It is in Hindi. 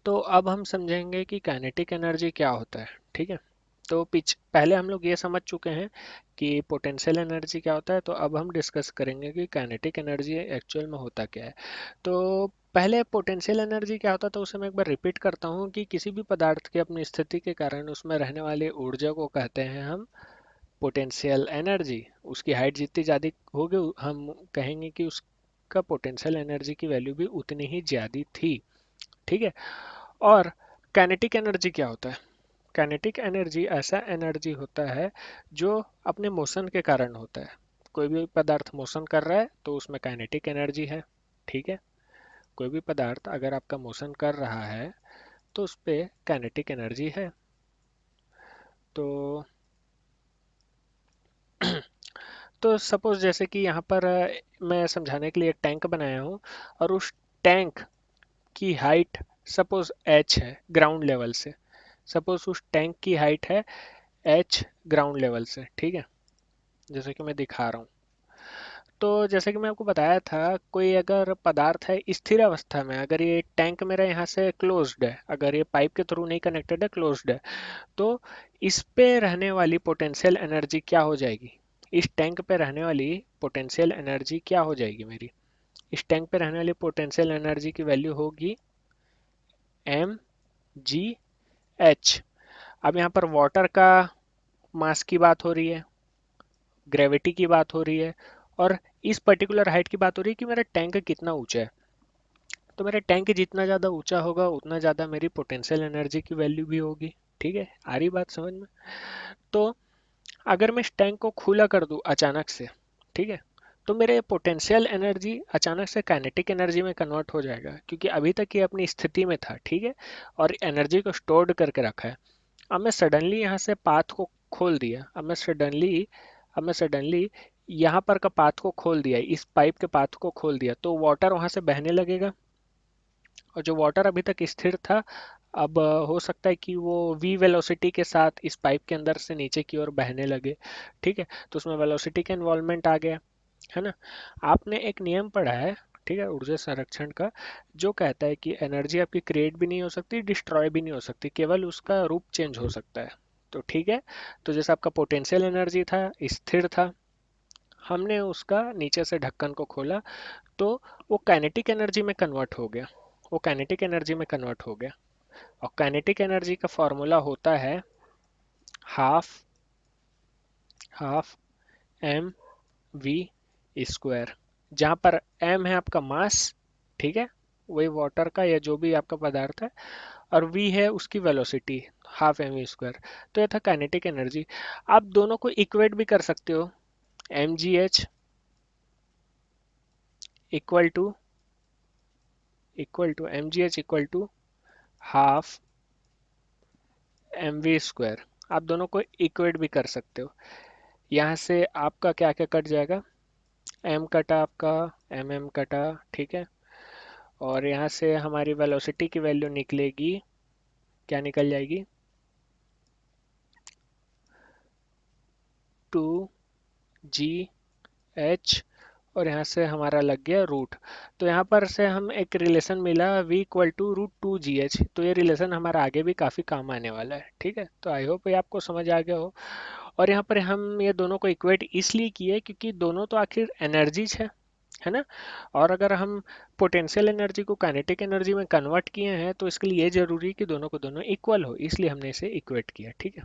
तो अब हम समझेंगे कि काइनेटिक एनर्जी क्या होता है। ठीक है। तो पहले हम लोग ये समझ चुके हैं कि पोटेंशियल एनर्जी क्या होता है, तो अब हम डिस्कस करेंगे कि काइनेटिक एनर्जी एक्चुअल में होता क्या है। तो पहले पोटेंशियल एनर्जी क्या होता है, तो उसे मैं एक बार रिपीट करता हूँ कि किसी भी पदार्थ की अपनी स्थिति के कारण उसमें रहने वाली ऊर्जा को कहते हैं हम पोटेंशियल एनर्जी। उसकी हाइट जितनी ज़्यादा होगी हम कहेंगे कि उसका पोटेंशियल एनर्जी की वैल्यू भी उतनी ही ज़्यादा थी। ठीक है। और काइनेटिक एनर्जी क्या होता है? काइनेटिक एनर्जी ऐसा एनर्जी होता है जो अपने मोशन के कारण होता है। कोई भी पदार्थ मोशन कर रहा है तो उसमें काइनेटिक एनर्जी है। ठीक है। कोई भी पदार्थ अगर आपका मोशन कर रहा है तो उस पे काइनेटिक एनर्जी है। तो तो सपोज जैसे कि यहाँ पर मैं समझाने के लिए एक टैंक बनाया हूँ और उस टैंक की हाइट सपोज h है ग्राउंड लेवल से। सपोज उस टैंक की हाइट है h ग्राउंड लेवल से। ठीक है। जैसे कि मैं दिखा रहा हूँ। तो जैसे कि मैं आपको बताया था, कोई अगर पदार्थ है स्थिर अवस्था में, अगर ये टैंक मेरा यहाँ से क्लोज्ड है, अगर ये पाइप के थ्रू नहीं कनेक्टेड है, क्लोज्ड है, तो इस पे रहने वाली पोटेंशियल एनर्जी क्या हो जाएगी? इस टैंक पे रहने वाली पोटेंशियल एनर्जी क्या हो जाएगी मेरी? इस टैंक पे रहने वाली पोटेंशियल एनर्जी की वैल्यू होगी mgh। अब यहाँ पर वाटर का मास की बात हो रही है, ग्रेविटी की बात हो रही है, और इस पर्टिकुलर हाइट की बात हो रही है कि मेरा टैंक कितना ऊंचा है। तो मेरा टैंक जितना ज़्यादा ऊंचा होगा उतना ज़्यादा मेरी पोटेंशियल एनर्जी की वैल्यू भी होगी। ठीक है। आ रही बात समझ में? तो अगर मैं इस टैंक को खुला कर दूं अचानक से, ठीक है, तो मेरे पोटेंशियल एनर्जी अचानक से काइनेटिक एनर्जी में कन्वर्ट हो जाएगा, क्योंकि अभी तक ये अपनी स्थिति में था। ठीक है। और एनर्जी को स्टोर्ड करके रखा है। अब मैं सडनली यहाँ से पाथ को खोल दिया, अब मैं सडनली यहाँ पर का पाथ को खोल दिया, इस पाइप के पाथ को खोल दिया, तो वाटर वहां से बहने लगेगा। और जो वाटर अभी तक स्थिर था, अब हो सकता है कि वो v वेलोसिटी के साथ इस पाइप के अंदर से नीचे की ओर बहने लगे। ठीक है। तो उसमें वेलोसिटी का इन्वॉल्वमेंट आ गया, है ना। आपने एक नियम पढ़ा है, ठीक है, ऊर्जा संरक्षण का, जो कहता है कि एनर्जी आपकी क्रिएट भी नहीं हो सकती, डिस्ट्रॉय भी नहीं हो सकती, केवल उसका रूप चेंज हो सकता है। तो ठीक है। तो जैसे आपका पोटेंशियल एनर्जी था, स्थिर था, हमने उसका नीचे से ढक्कन को खोला, तो वो काइनेटिक एनर्जी में कन्वर्ट हो गया। वो काइनेटिक एनर्जी में कन्वर्ट हो गया। और काइनेटिक एनर्जी का फॉर्मूला होता है half half M V square, जहाँ पर एम है आपका मास, ठीक है, वही वाटर का या जो भी आपका पदार्थ है, और वी है उसकी velocity, half M V square. तो यह था काइनेटिक एनर्जी। आप दोनों को इक्वेट भी कर सकते हो। M G H equal to M G H equal to half M V square. आप दोनों को इक्वेट भी कर सकते हो। यहाँ से आपका क्या क्या कट जाएगा? एम कटा आपका, एम कटा, ठीक है। और यहाँ से हमारी वेलोसिटी की वैल्यू निकलेगी, क्या निकल जाएगी? 2gh। और यहाँ से हमारा लग गया रूट। तो यहाँ पर से हम एक रिलेशन मिला v इक्वल टू √2gh। तो ये रिलेशन हमारा आगे भी काफ़ी काम आने वाला है। ठीक है। तो आई होप ये आपको समझ आ गया हो। और यहाँ पर हम ये दोनों को इक्वेट इसलिए किए क्योंकि दोनों तो आखिर एनर्जीज है ना। और अगर हम पोटेंशियल एनर्जी को काइनेटिक एनर्जी में कन्वर्ट किए हैं तो इसके लिए ये जरूरी है कि दोनों को दोनों इक्वल हो, इसलिए हमने इसे इक्वेट किया। ठीक है।